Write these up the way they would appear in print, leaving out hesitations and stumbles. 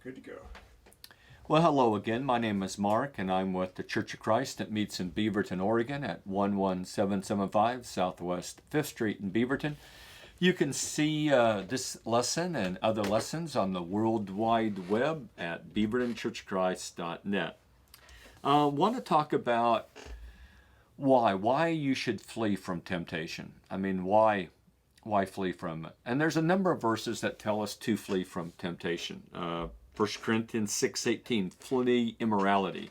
Good to go. Well, hello again. My name is Mark, and I'm with the Church of Christ that meets in Beaverton, Oregon at 11775 Southwest 5th Street in Beaverton. You can see this lesson and other lessons on the World Wide Web at beavertonchurchofchrist.net. I want to talk about why you should flee from temptation. I mean, why flee from it? And there's a number of verses that tell us to flee from temptation. 1 Corinthians 6:18, flee immorality.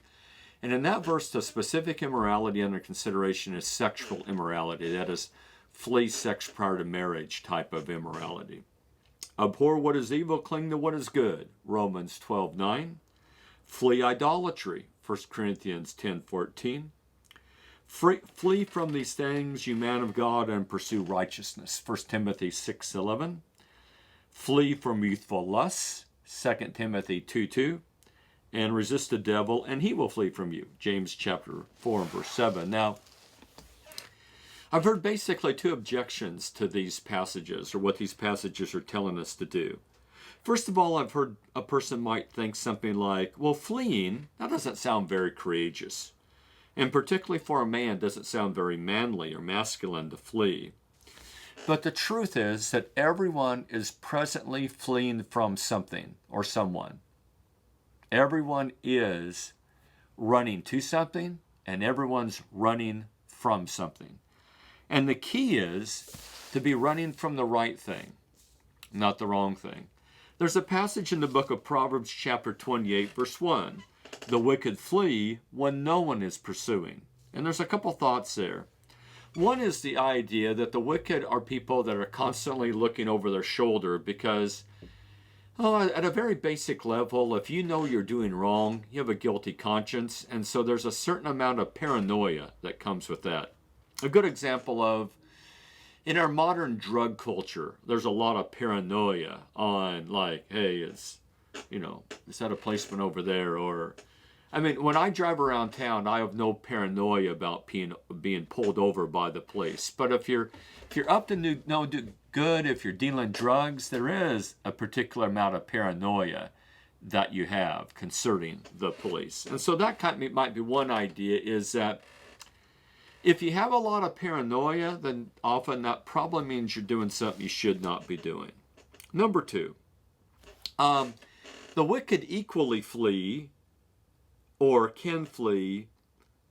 And in that verse, the specific immorality under consideration is sexual immorality. That is, flee sex prior to marriage type of immorality. Abhor what is evil, cling to what is good. Romans 12:9. Flee idolatry. 1 Corinthians 10:14. Flee from these things, you man of God, and pursue righteousness. 1 Timothy 6:11. Flee from youthful lusts. 2 Timothy 2:2, and resist the devil, and he will flee from you. James chapter 4 and verse 7. Now, I've heard basically two objections to these passages, or what these passages are telling us to do. First of all, I've heard a person might think something like, well, fleeing, that doesn't sound very courageous. And particularly for a man, doesn't sound very manly or masculine to flee. But the truth is that everyone is presently fleeing from something or someone. Everyone is running to something, and everyone's running from something. And the key is to be running from the right thing, not the wrong thing. There's a passage in the book of Proverbs chapter 28, verse 1. The wicked flee when no one is pursuing. And there's a couple thoughts there. One is the idea that the wicked are people that are constantly looking over their shoulder because, at a very basic level, if you know you're doing wrong, you have a guilty conscience, and so there's a certain amount of paranoia that comes with that. A good example of, in our modern drug culture, there's a lot of paranoia on, like, hey, is that a policeman over there, or... I mean, when I drive around town, I have no paranoia about being pulled over by the police. But if you're up to no good, if you're dealing drugs, there is a particular amount of paranoia that you have concerning the police. And so that might be one idea, is that if you have a lot of paranoia, then often that probably means you're doing something you should not be doing. Number two, the wicked equally flee or can flee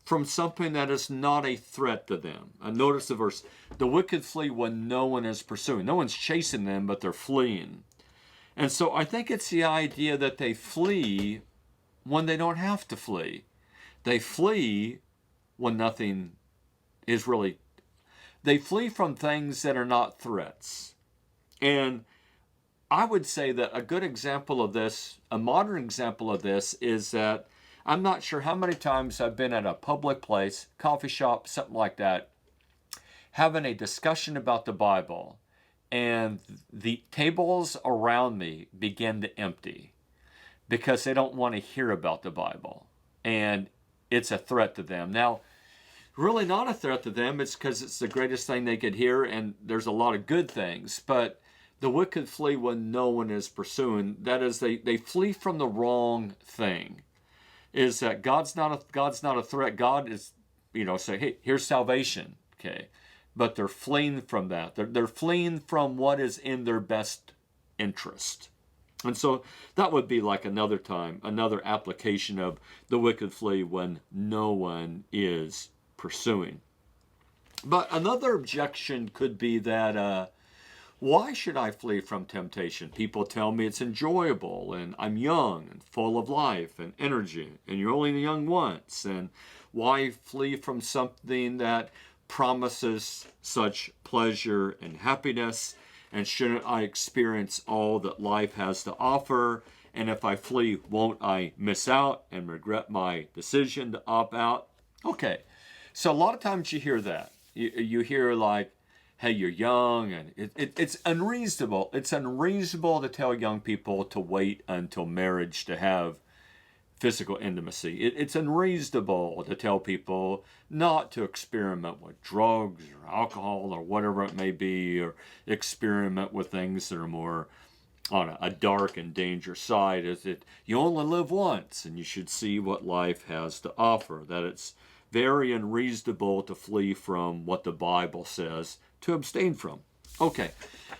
from something that is not a threat to them. And notice the verse, the wicked flee when no one is pursuing. No one's chasing them, but they're fleeing. And so I think it's the idea that they flee when they don't have to flee. They flee when nothing is really... They flee from things that are not threats. And I would say that a good example of this, a modern example of this, is that I'm not sure how many times I've been at a public place, coffee shop, something like that, having a discussion about the Bible, and the tables around me begin to empty because they don't want to hear about the Bible, and it's a threat to them. Now, really not a threat to them, it's because it's the greatest thing they could hear, and there's a lot of good things, but the wicked flee when no one is pursuing. That is, they flee from the wrong thing. Is that God's not a threat. God is, say, hey, here's salvation, okay? But they're fleeing from that. They're fleeing from what is in their best interest. And so that would be like another application of the wicked flee when no one is pursuing. But another objection could be that, why should I flee from temptation? People tell me it's enjoyable, and I'm young and full of life and energy, and you're only young once. And why flee from something that promises such pleasure and happiness? And shouldn't I experience all that life has to offer? And if I flee, won't I miss out and regret my decision to opt out? Okay, so a lot of times you hear that. You hear like, hey, you're young, and it's unreasonable. It's unreasonable to tell young people to wait until marriage to have physical intimacy. It's unreasonable to tell people not to experiment with drugs or alcohol or whatever it may be, or experiment with things that are more on a dark and dangerous side is that you only live once and you should see what life has to offer, that it's very unreasonable to flee from what the Bible says to abstain from. Okay,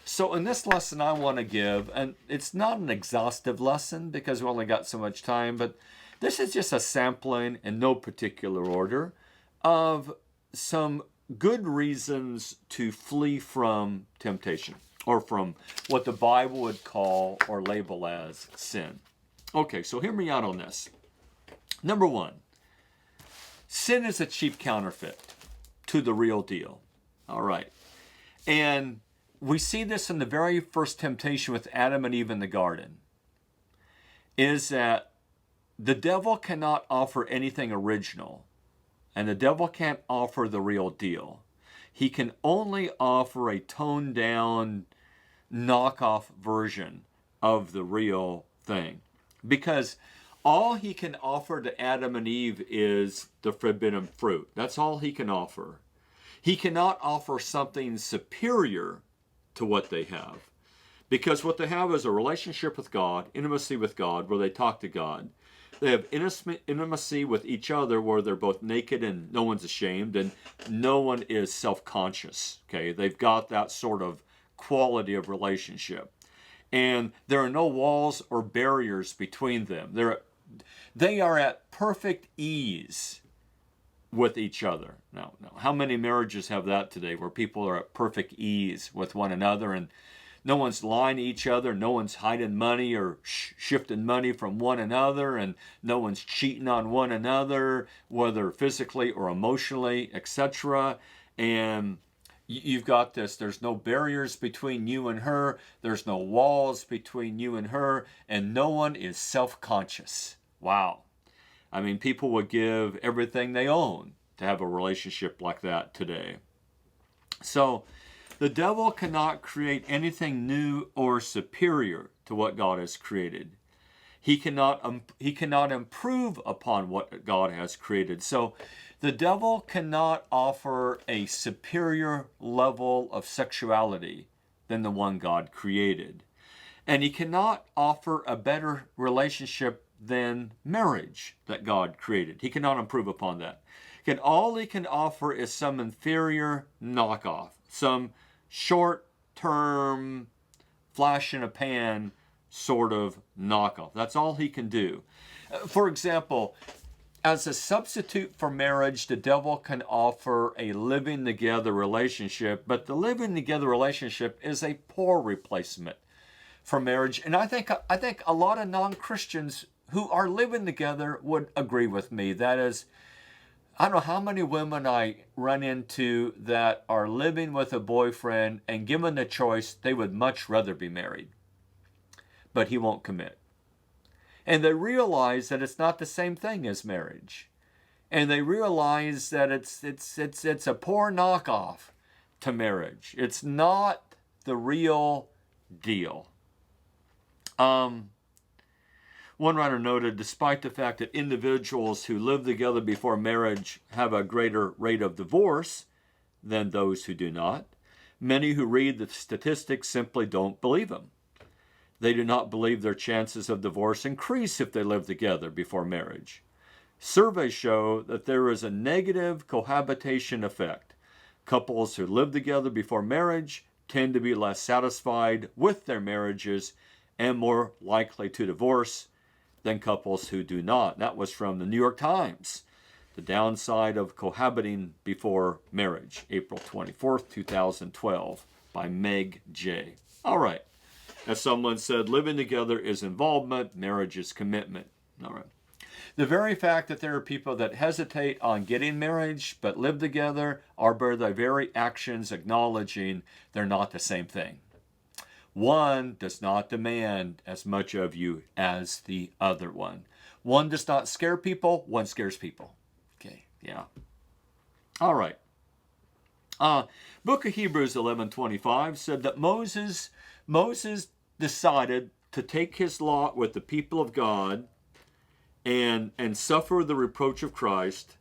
so in this lesson I want to give, and it's not an exhaustive lesson because we only got so much time, but this is just a sampling in no particular order of some good reasons to flee from temptation, or from what the Bible would call or label as sin. Okay, so hear me out on this. Number one, sin is a cheap counterfeit to the real deal. All right. And we see this in the very first temptation with Adam and Eve in the garden, is that the devil cannot offer anything original, and the devil can't offer the real deal. He can only offer a toned down, knockoff version of the real thing. Because all he can offer to Adam and Eve is the forbidden fruit. That's all he can offer. He cannot offer something superior to what they have. Because what they have is a relationship with God, intimacy with God, where they talk to God. They have intimacy with each other where they're both naked and no one's ashamed and no one is self-conscious. Okay, they've got that sort of quality of relationship. And there are no walls or barriers between them. They are at perfect ease with each other. Now, how many marriages have that today where people are at perfect ease with one another and no one's lying to each other, no one's hiding money or shifting money from one another, and no one's cheating on one another, whether physically or emotionally, etc. And you've got this, there's no barriers between you and her, there's no walls between you and her, and no one is self-conscious. Wow. I mean, people would give everything they own to have a relationship like that today. So, the devil cannot create anything new or superior to what God has created. He cannot improve upon what God has created. So the devil cannot offer a superior level of sexuality than the one God created. And he cannot offer a better relationship than marriage that God created. He cannot improve upon that. All he can offer is some inferior knockoff, some short-term, flash-in-a-pan sort of knockoff. That's all he can do. For example, as a substitute for marriage, the devil can offer a living-together relationship, but the living-together relationship is a poor replacement for marriage. And I think a lot of non-Christians who are living together would agree with me. That is, I don't know how many women I run into that are living with a boyfriend and given the choice, they would much rather be married. But he won't commit. And they realize that it's not the same thing as marriage. And they realize that it's a poor knockoff to marriage. It's not the real deal. One writer noted, despite the fact that individuals who live together before marriage have a greater rate of divorce than those who do not, many who read the statistics simply don't believe them. They do not believe their chances of divorce increase if they live together before marriage. Surveys show that there is a negative cohabitation effect. Couples who live together before marriage tend to be less satisfied with their marriages and more likely to divorce than couples who do not. That was from the New York Times. The downside of cohabiting before marriage, April 24th, 2012, by Meg J. All right. As someone said, living together is involvement, marriage is commitment. All right. The very fact that there are people that hesitate on getting marriage but live together are by their very actions acknowledging they're not the same thing. One does not demand as much of you as the other one. One does not scare people, one scares people. Okay, yeah. All right. Book of Hebrews 11:25 said that Moses decided to take his lot with the people of God and suffer the reproach of Christ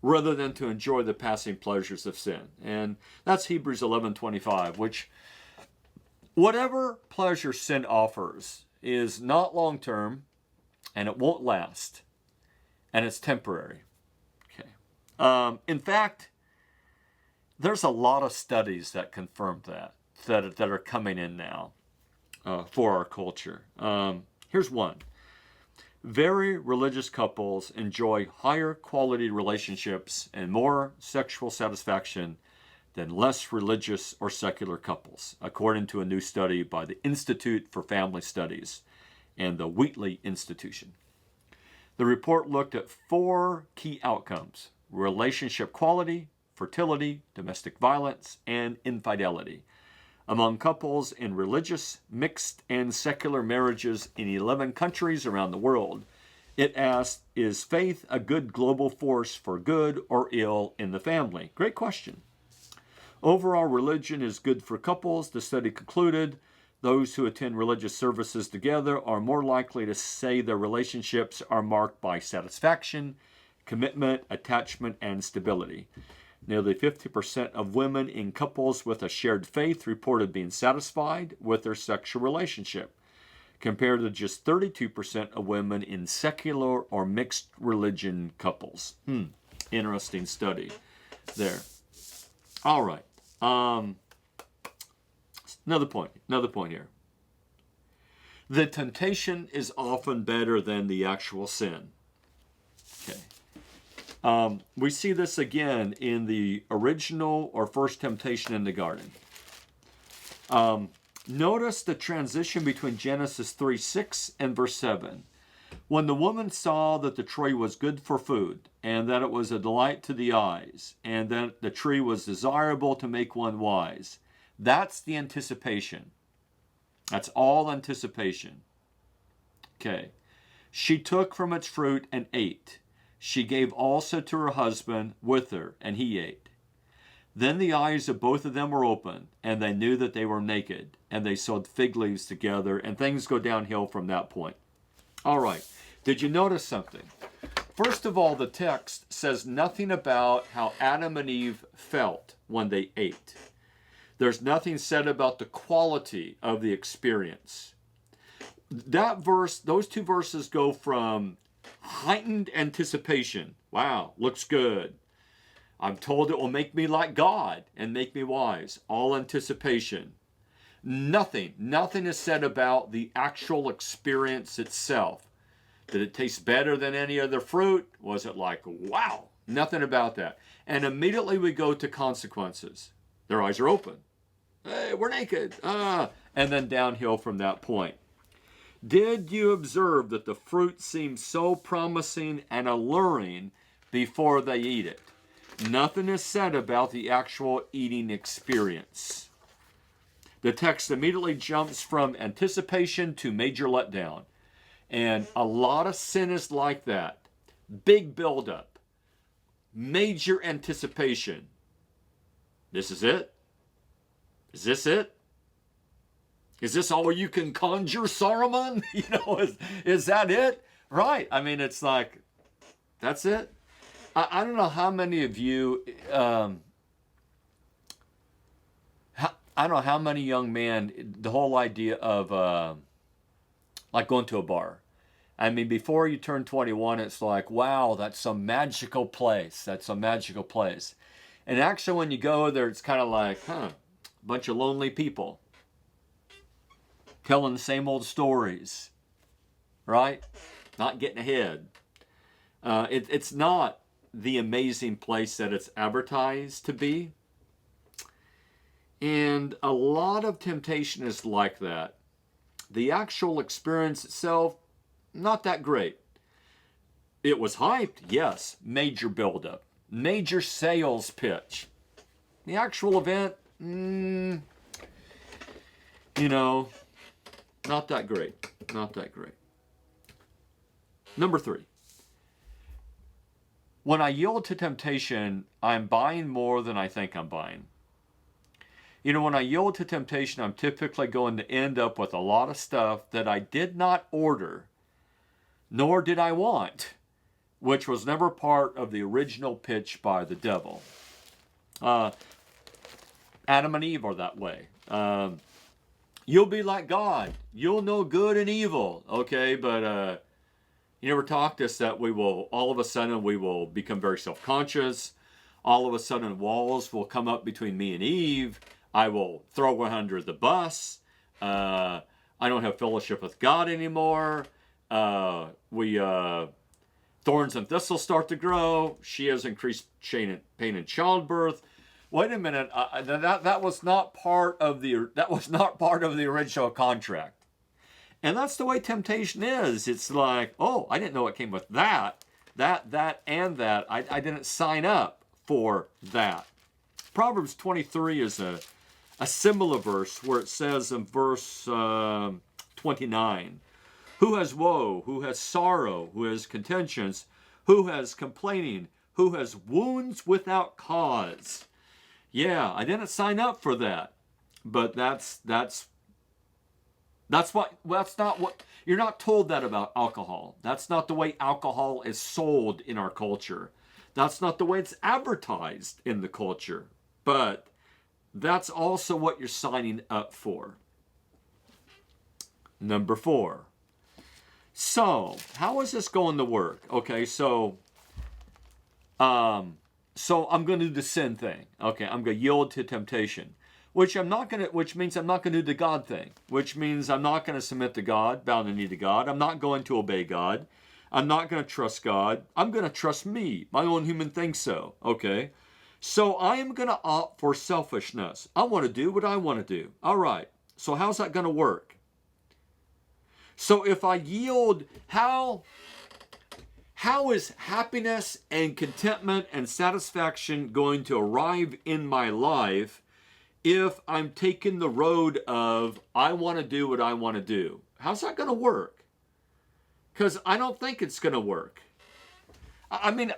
rather than to enjoy the passing pleasures of sin. And that's Hebrews 11:25, which Whatever pleasure sin offers is not long-term, and it won't last, and it's temporary. Okay. In fact, there's a lot of studies that confirm that are coming in now for our culture. Here's one. Very religious couples enjoy higher quality relationships and more sexual satisfaction than less religious or secular couples, according to a new study by the Institute for Family Studies and the Wheatley Institution. The report looked at 4 key outcomes: relationship quality, fertility, domestic violence, and infidelity among couples in religious, mixed, and secular marriages in 11 countries around the world. It asked, is faith a good global force for good or ill in the family? Great question. Overall, religion is good for couples, the study concluded. Those who attend religious services together are more likely to say their relationships are marked by satisfaction, commitment, attachment, and stability. Nearly 50% of women in couples with a shared faith reported being satisfied with their sexual relationship, compared to just 32% of women in secular or mixed religion couples. Interesting study there. All right. Another point here. The temptation is often better than the actual sin. Okay. We see this again in the original or first temptation in the garden. Notice the transition between Genesis 3:6 and verse 7. When the woman saw that the tree was good for food, and that it was a delight to the eyes, and that the tree was desirable to make one wise. That's the anticipation. That's all anticipation. Okay. She took from its fruit and ate. She gave also to her husband with her, and he ate. Then the eyes of both of them were opened, and they knew that they were naked, and they sewed fig leaves together, and things go downhill from that point. All right. Did you notice something? First of all, the text says nothing about how Adam and Eve felt when they ate. There's nothing said about the quality of the experience. That verse, those 2 verses go from heightened anticipation. Wow, looks good. I'm told it will make me like God and make me wise. All anticipation. Nothing is said about the actual experience itself. Did it taste better than any other fruit? Was it like, wow? Nothing about that. And immediately we go to consequences. Their eyes are open. Hey, we're naked. And then downhill from that point. Did you observe that the fruit seems so promising and alluring before they eat it? Nothing is said about the actual eating experience. The text immediately jumps from anticipation to major letdown. And a lot of sin is like that. Big buildup. Major anticipation. This is it? Is this it? Is this all you can conjure, Saruman? Is that it? Right. I mean, it's like, that's it. I don't know how many of you, I don't know how many young men, the whole idea of like going to a bar. I mean, before you turn 21, it's like, wow, that's some magical place. That's some magical place. And actually, when you go there, it's kind of like, bunch of lonely people telling the same old stories, right? Not getting ahead. It's not the amazing place that it's advertised to be. And a lot of temptation is like that. The actual experience itself, not that great. It was hyped, yes. Major buildup. Major sales pitch. The actual event, not that great. Not that great. Number 3. When I yield to temptation, I'm buying more than I think I'm buying. When I yield to temptation, I'm typically going to end up with a lot of stuff that I did not order, nor did I want, which was never part of the original pitch by the devil. Adam and Eve are that way. You'll be like God. You'll know good and evil. Okay, but you never taught us that we will, all of a sudden, we will become very self-conscious. All of a sudden, walls will come up between me and Eve. I will throw her under the bus. I don't have fellowship with God anymore. Thorns and thistles start to grow. She has increased pain in childbirth. Wait a minute. That was not part of the original contract. And that's the way temptation is. It's like, oh, I didn't know it came with that, and that. I didn't sign up for that. Proverbs 23 is a similar verse where it says in verse 29, who has woe, who has sorrow, who has contentions, who has complaining, who has wounds without cause. Yeah, I didn't sign up for that. But that's not what, you're not told that about alcohol. That's not the way alcohol is sold in our culture. That's not the way it's advertised in the culture. But that's also what you're signing up for. Number 4. So, how is this going to work? Okay, so I'm going to do the sin thing. Okay, I'm going to yield to temptation. Which means I'm not going to do the God thing. Which means I'm not going to submit to God, bow the knee to God. I'm not going to obey God. I'm not going to trust God. I'm going to trust me. My own human thinks so. Okay? So I am going to opt for selfishness. I want to do what I want to do. All right. So how's that going to work? So if I yield, how is happiness and contentment and satisfaction going to arrive in my life if I'm taking the road of I want to do what I want to do? How's that going to work? Because I don't think it's going to work. I mean,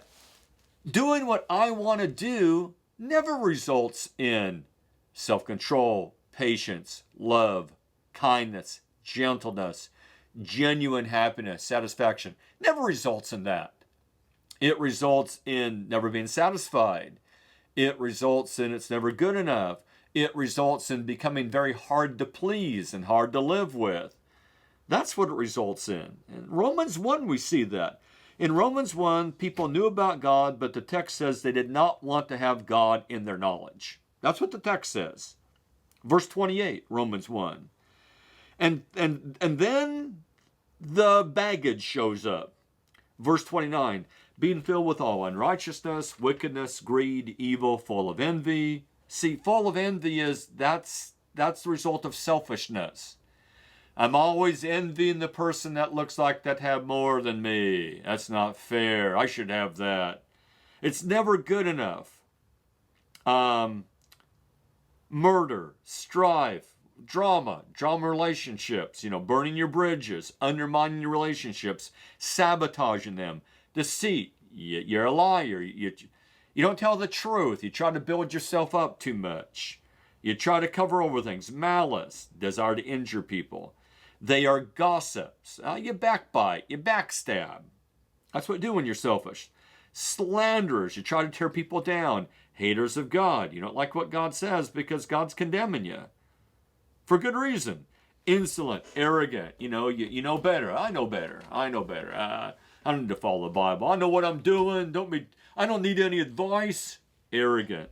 doing what I want to do never results in self-control, patience, love, kindness, gentleness, genuine happiness, satisfaction. Never results in that. It results in never being satisfied. It results in it's never good enough. It results in becoming very hard to please and hard to live with. That's what it results in. In Romans 1, we see that. In Romans 1, people knew about God, but the text says they did not want to have God in their knowledge. That's what the text says. Verse 28, Romans 1. And then the baggage shows up. Verse 29, being filled with all unrighteousness, wickedness, greed, evil, full of envy. See, full of envy that's the result of selfishness. I'm always envying the person that looks like that have more than me. That's not fair. I should have that. It's never good enough. Murder, strife, drama relationships, burning your bridges, undermining your relationships, sabotaging them, deceit. You're a liar. You don't tell the truth. You try to build yourself up too much. You try to cover over things. Malice, desire to injure people. They are gossips. You backbite. You backstab. That's what you do when you're selfish. Slanderers. You try to tear people down. Haters of God. You don't like what God says because God's condemning you. For good reason. Insolent. Arrogant. You know better. I know better. I don't need to follow the Bible. I know what I'm doing. I don't need any advice. Arrogant.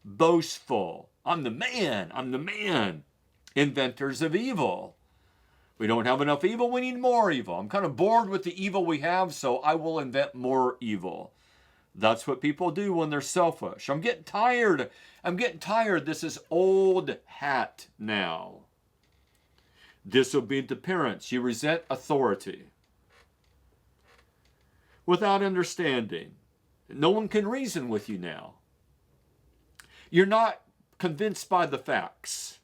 Boastful. I'm the man. Inventors of evil. We don't have enough evil, we need more evil. I'm kind of bored with the evil we have, so I will invent more evil. That's what people do when they're selfish. I'm getting tired. This is old hat now. Disobedient to parents. You resent authority. Without understanding. No one can reason with you now. You're not convinced by the facts.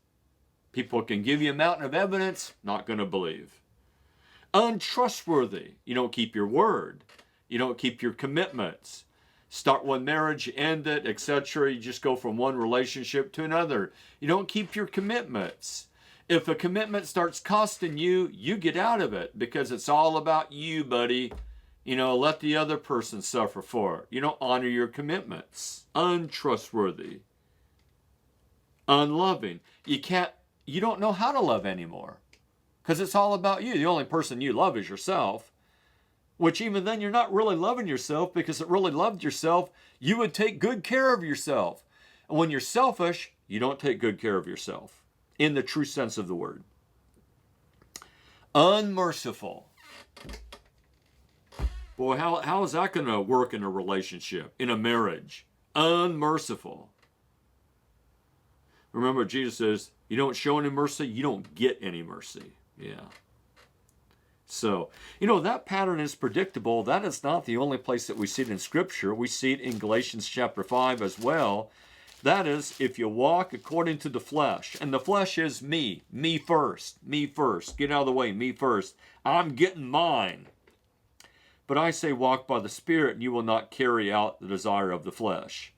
People can give you a mountain of evidence, not going to believe. Untrustworthy. You don't keep your word. You don't keep your commitments. Start one marriage, end it, etc. You just go from one relationship to another. You don't keep your commitments. If a commitment starts costing you, you get out of it because it's all about you, buddy. Let the other person suffer for it. You don't honor your commitments. Untrustworthy. Unloving. You can't you don't know how to love anymore. Because it's all about you. The only person you love is yourself. Which even then you're not really loving yourself, because if it really loved yourself, you would take good care of yourself. And when you're selfish, you don't take good care of yourself in the true sense of the word. Unmerciful. Boy, how is that going to work in a relationship, in a marriage? Unmerciful. Remember, Jesus says, you don't show any mercy, you don't get any mercy. Yeah. So, that pattern is predictable. That is not the only place that we see it in Scripture. We see it in Galatians chapter 5 as well. That is, if you walk according to the flesh, and the flesh is me first, get out of the way, me first. I'm getting mine. But I say walk by the Spirit, and you will not carry out the desire of the flesh.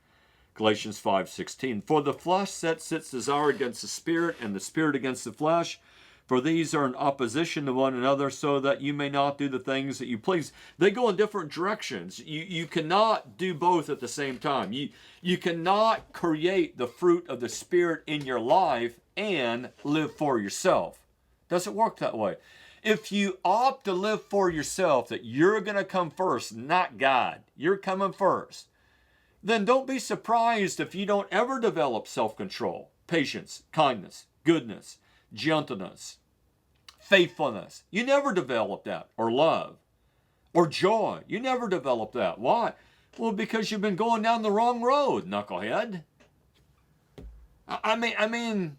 Galatians 5:16. For the flesh sets its desire against the Spirit, and the Spirit against the flesh. For these are in opposition to one another, so that you may not do the things that you please. They go in different directions. You cannot do both at the same time. You cannot create the fruit of the Spirit in your life and live for yourself. Doesn't work that way. If you opt to live for yourself, that you're going to come first, not God, you're coming first, then don't be surprised if you don't ever develop self-control, patience, kindness, goodness, gentleness, faithfulness. You never develop that. Or love. Or joy. You never develop that. Why? Well, because you've been going down the wrong road, knucklehead. I mean,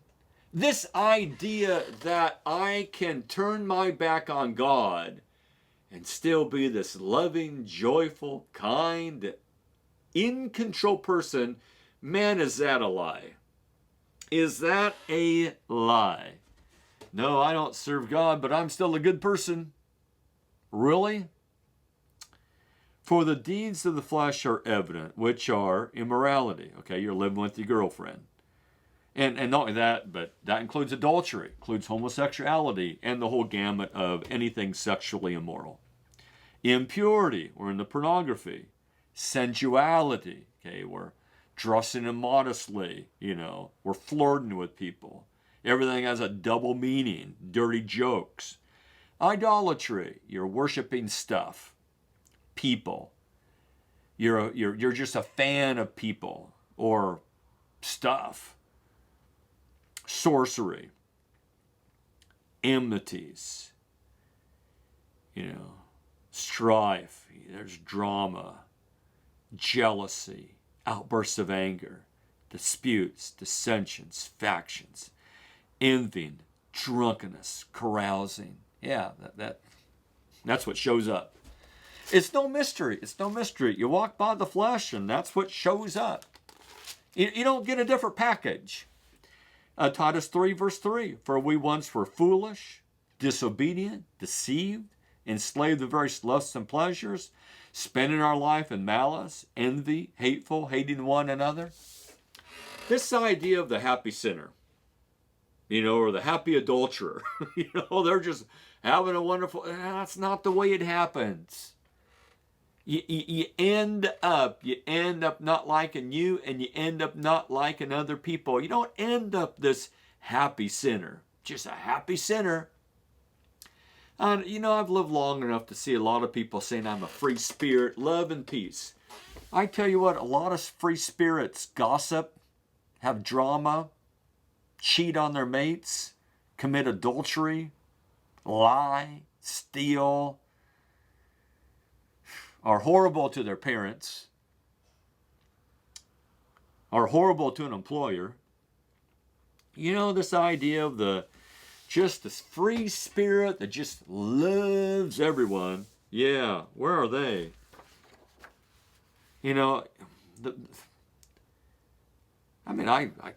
this idea that I can turn my back on God and still be this loving, joyful, kind, in-control person, man, is that a lie? Is that a lie? No, I don't serve God, but I'm still a good person. Really? For the deeds of the flesh are evident, which are immorality. Okay, you're living with your girlfriend. And not only that, but that includes adultery, includes homosexuality, and the whole gamut of anything sexually immoral. Impurity, we're into pornography. Sensuality, okay, we're dressing immodestly, we're flirting with people. Everything has a double meaning, dirty jokes. Idolatry, you're worshiping stuff, people. You're just a fan of people or stuff. Sorcery, enmities, strife, there's drama, jealousy, outbursts of anger, disputes, dissensions, factions, envying, drunkenness, carousing. Yeah, that's what shows up. It's no mystery. It's no mystery. You walk by the flesh, and that's what shows up. You don't get a different package. Titus 3, verse 3, for we once were foolish, disobedient, deceived, enslaved to various lusts and pleasures, spending our life in malice, envy, hateful, hating one another. This idea of the happy sinner, or the happy adulterer, they're just having a wonderful, that's not the way it happens. You end up not liking you, and you end up not liking other people. You don't end up this happy sinner, just a happy sinner. And, I've lived long enough to see a lot of people saying I'm a free spirit, love and peace. I tell you what, a lot of free spirits gossip, have drama, cheat on their mates, commit adultery, lie, steal, are horrible to their parents, are horrible to an employer. This idea of just this free spirit that just loves everyone. Yeah, where are they? I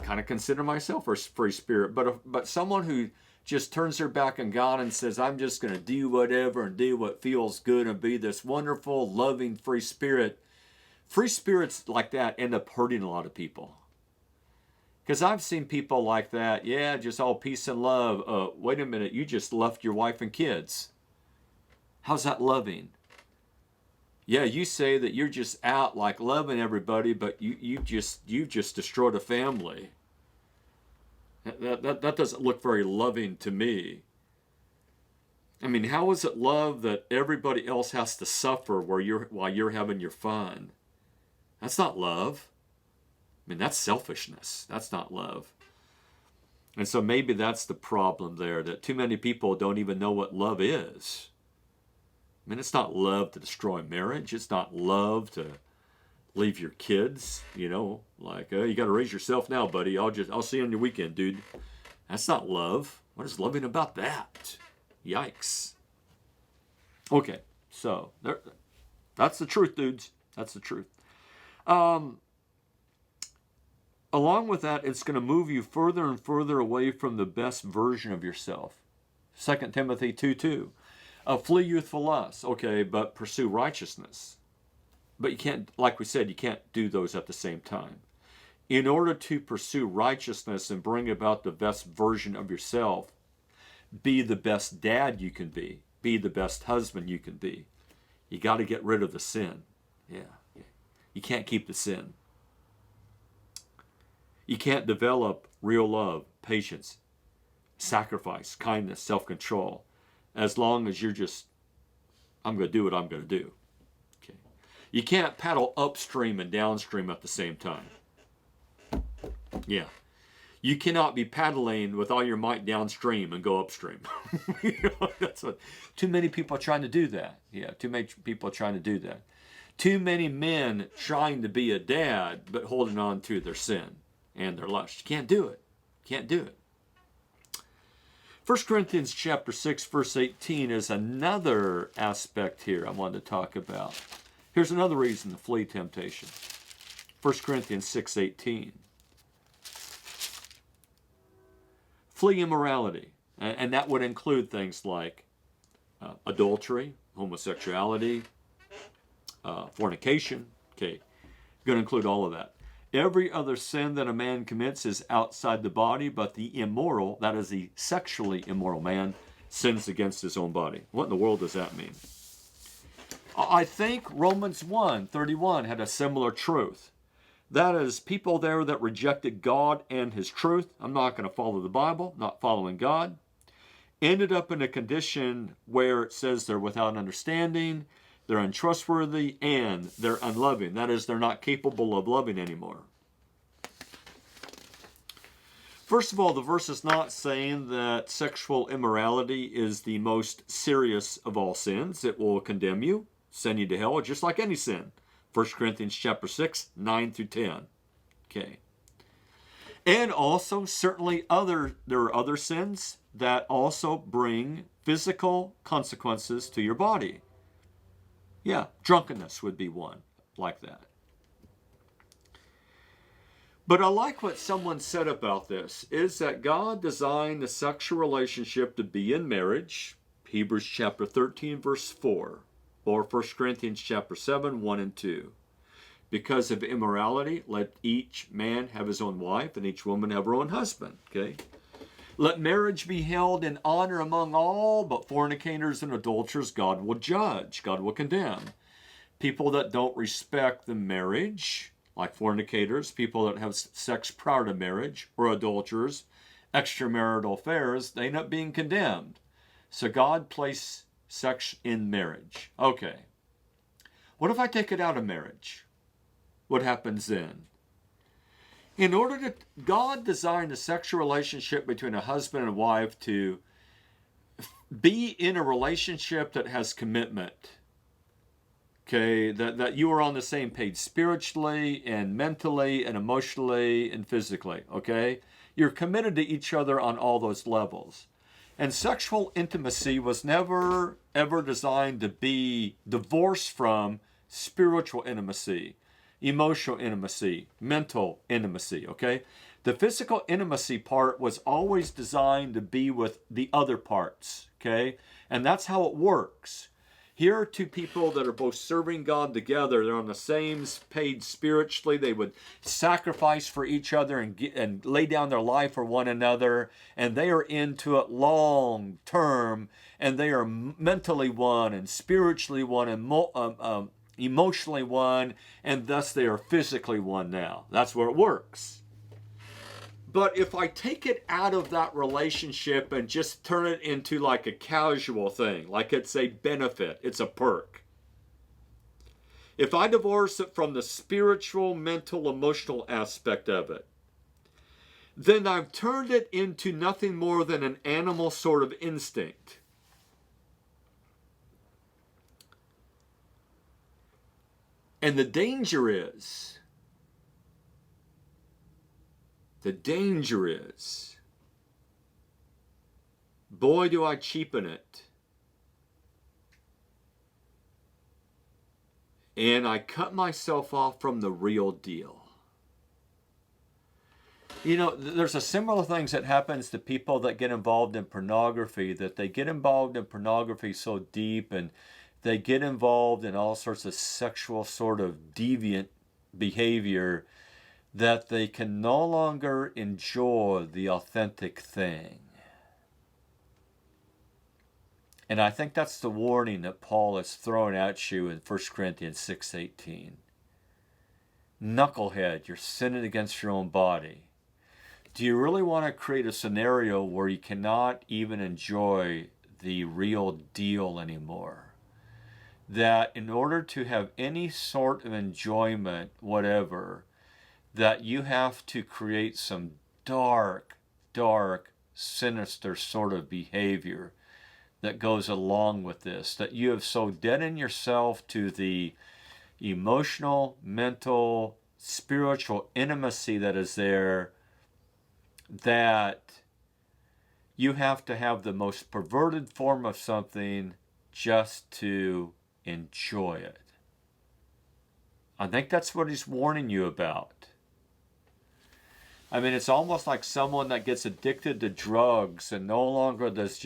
kind of consider myself a free spirit, but someone who just turns their back on God and says, I'm just going to do whatever and do what feels good and be this wonderful, loving, free spirit. Free spirits like that end up hurting a lot of people. Because I've seen people like that, just all peace and love. Wait a minute, you just left your wife and kids. How's that loving? Yeah, you say that you're just out like loving everybody, but you've just destroyed a family. That doesn't look very loving to me. I mean, how is it love that everybody else has to suffer while you're having your fun? That's not love. I mean, that's selfishness. That's not love. And so maybe that's the problem there, that too many people don't even know what love is. I mean, it's not love to destroy marriage. It's not love to leave your kids, like, oh, you got to raise yourself now, buddy. I'll see you on your weekend, dude. That's not love. What is loving about that? Yikes. Okay, so that's the truth, dudes. That's the truth. Along with that, it's going to move you further and further away from the best version of yourself. 2 Timothy 2:2. Flee youthful lusts. Okay, but pursue righteousness. But you can't, like we said, you can't do those at the same time. In order to pursue righteousness and bring about the best version of yourself, be the best dad you can be the best husband you can be. You got to get rid of the sin. Yeah. You can't keep the sin. You can't develop real love, patience, sacrifice, kindness, self-control, as long as you're just, I'm going to do what I'm going to do. Okay. You can't paddle upstream and downstream at the same time. Yeah. You cannot be paddling with all your might downstream and go upstream. That's what. Too many people are trying to do that. Yeah, too many people are trying to do that. Too many men trying to be a dad, but holding on to their sin and their lust. You can't do it. Can't do it. 1 Corinthians chapter 6, verse 18 is another aspect here I wanted to talk about. Here's another reason to flee temptation. 1 Corinthians 6:18. Flee immorality. And that would include things like adultery, homosexuality, fornication. Okay, going to include all of that. Every other sin that a man commits is outside the body, but the immoral, that is the sexually immoral man, sins against his own body. What in the world does that mean? I think Romans 1:31 had a similar truth. That is, people there that rejected God and his truth, I'm not going to follow the Bible, not following God, ended up in a condition where it says they're without understanding, they're untrustworthy, and they're unloving. That is, they're not capable of loving anymore. First of all, the verse is not saying that sexual immorality is the most serious of all sins. It will condemn you, send you to hell, just like any sin. 1 Corinthians chapter 6, 9 through 10. Okay. And also, certainly there are other sins that also bring physical consequences to your body. Yeah, drunkenness would be one like that. But I like what someone said about this, is that God designed the sexual relationship to be in marriage, Hebrews chapter 13, verse 4, or 1 Corinthians chapter 7, 1 and 2. Because of immorality, let each man have his own wife, and each woman have her own husband. Okay? Let marriage be held in honor among all, but fornicators and adulterers God will judge, God will condemn. People that don't respect the marriage, like fornicators, people that have sex prior to marriage, or adulterers, extramarital affairs, they end up being condemned. So God placed sex in marriage. Okay. What if I take it out of marriage? What happens then? God designed a sexual relationship between a husband and a wife to be in a relationship that has commitment. Okay, that you are on the same page spiritually and mentally and emotionally and physically. Okay, you're committed to each other on all those levels. And sexual intimacy was never ever designed to be divorced from spiritual intimacy, emotional intimacy, mental intimacy. Okay, the physical intimacy part was always designed to be with the other parts. Okay, and that's how it works. Here are two people that are both serving God together. They're on the same page spiritually. They would sacrifice for each other and lay down their life for one another. And they are into it long term. And they are mentally one and spiritually one and emotionally one. And thus they are physically one now. That's where it works. But if I take it out of that relationship and just turn it into like a casual thing, like it's a benefit, it's a perk. If I divorce it from the spiritual, mental, emotional aspect of it, then I've turned it into nothing more than an animal sort of instinct. And the danger is, boy, do I cheapen it. And I cut myself off from the real deal. You know, there's a similar things that happens to people that get involved in pornography, that they get involved in pornography so deep and they get involved in all sorts of sexual sort of deviant behavior that they can no longer enjoy the authentic thing. And I think that's the warning that Paul is throwing at you in 1 Corinthians 6:18. Knucklehead, you're sinning against your own body. Do you really want to create a scenario where you cannot even enjoy the real deal anymore? That in order to have any sort of enjoyment, whatever, that you have to create some dark, sinister sort of behavior that goes along with this, that you have so deadened yourself to the emotional, mental, spiritual intimacy that is there, that you have to have the most perverted form of something just to enjoy it. I think that's what he's warning you about. I mean, it's almost like someone that gets addicted to drugs and no longer does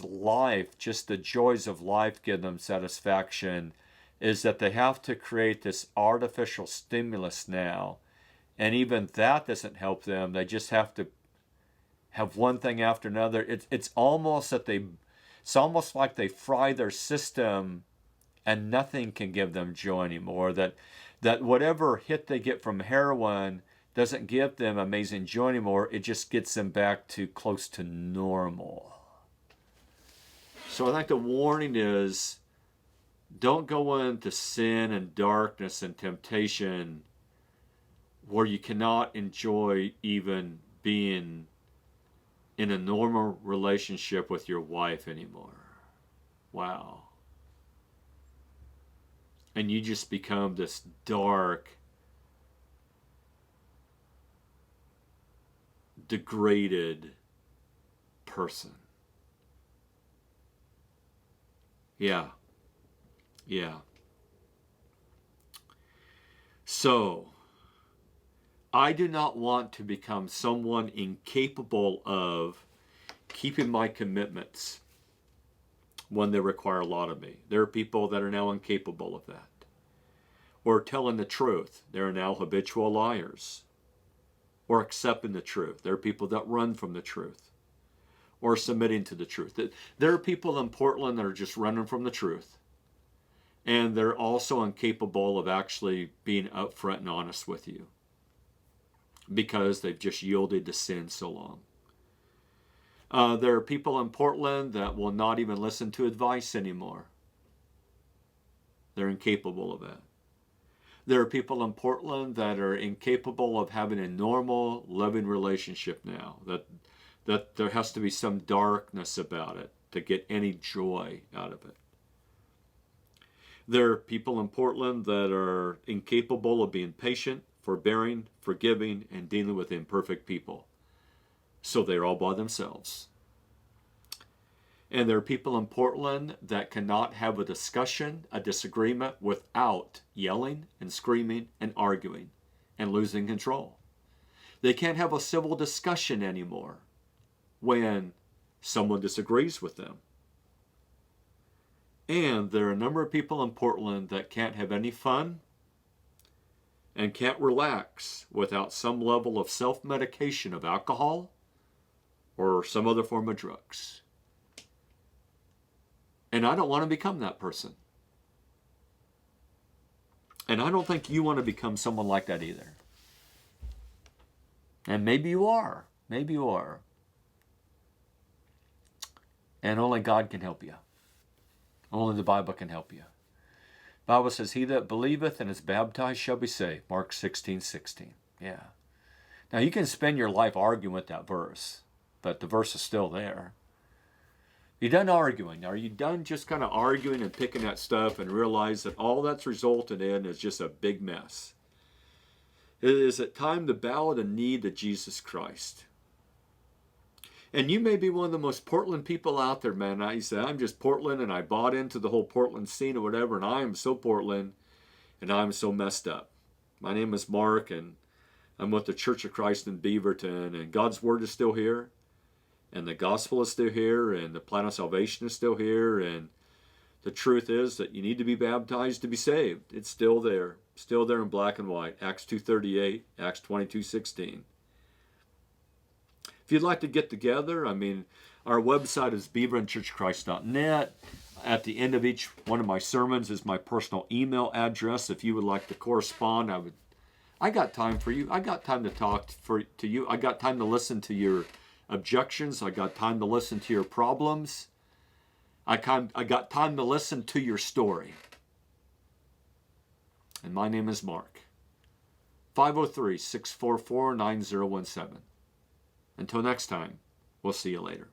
life, just the joys of life give them satisfaction, is that they have to create this artificial stimulus now. And even that doesn't help them. They just have to have one thing after another. It's almost like they fry their system and nothing can give them joy anymore. That whatever hit they get from heroin doesn't give them amazing joy anymore. It just gets them back to close to normal. So I think the warning is, don't go into sin and darkness and temptation where you cannot enjoy even being in a normal relationship with your wife anymore. Wow. And you just become this dark, degraded person. Yeah. So, I do not want to become someone incapable of keeping my commitments when they require a lot of me. There are people that are now incapable of that. Or telling the truth. They are now habitual liars. Or accepting the truth. There are people that run from the truth. Or submitting to the truth. There are people in Portland that are just running from the truth. And they're also incapable of actually being upfront and honest with you, because they've just yielded to sin so long. There are people in Portland that will not even listen to advice anymore. They're incapable of that. There are people in Portland that are incapable of having a normal, loving relationship now. That there has to be some darkness about it to get any joy out of it. There are people in Portland that are incapable of being patient, forbearing, forgiving, and dealing with imperfect people. So they're all by themselves. And there are people in Portland that cannot have a discussion, a disagreement, without yelling and screaming and arguing and losing control. They can't have a civil discussion anymore when someone disagrees with them. And there are a number of people in Portland that can't have any fun and can't relax without some level of self-medication of alcohol or some other form of drugs. And I don't want to become that person. And I don't think you want to become someone like that either. And maybe you are. Maybe you are. And only God can help you. Only the Bible can help you. The Bible says, he that believeth and is baptized shall be saved. Mark 16:16. Yeah. Now you can spend your life arguing with that verse, but the verse is still there. You done arguing? Are you done just kind of arguing and picking at stuff and realize that all that's resulted in is just a big mess? Is it time to bow the knee to Jesus Christ? And you may be one of the most Portland people out there, man. You say, I'm just Portland and I bought into the whole Portland scene or whatever, and I am so Portland and I'm so messed up. My name is Mark and I'm with the Church of Christ in Beaverton, and God's Word is still here, and the gospel is still here, and the plan of salvation is still here, and the truth is that you need to be baptized to be saved. It's still there in black and white. Acts 2:38, Acts 22:16. If you'd like to get together, our website is beavertonchurchofchrist.net. At the end of each one of my sermons is my personal email address. If you would like to correspond, I got time for you. I got time to talk to you. I got time to listen to your objections. I got time to listen to your problems. I got time to listen to your story. And my name is Mark. 503-644-9017. Until next time, we'll see you later.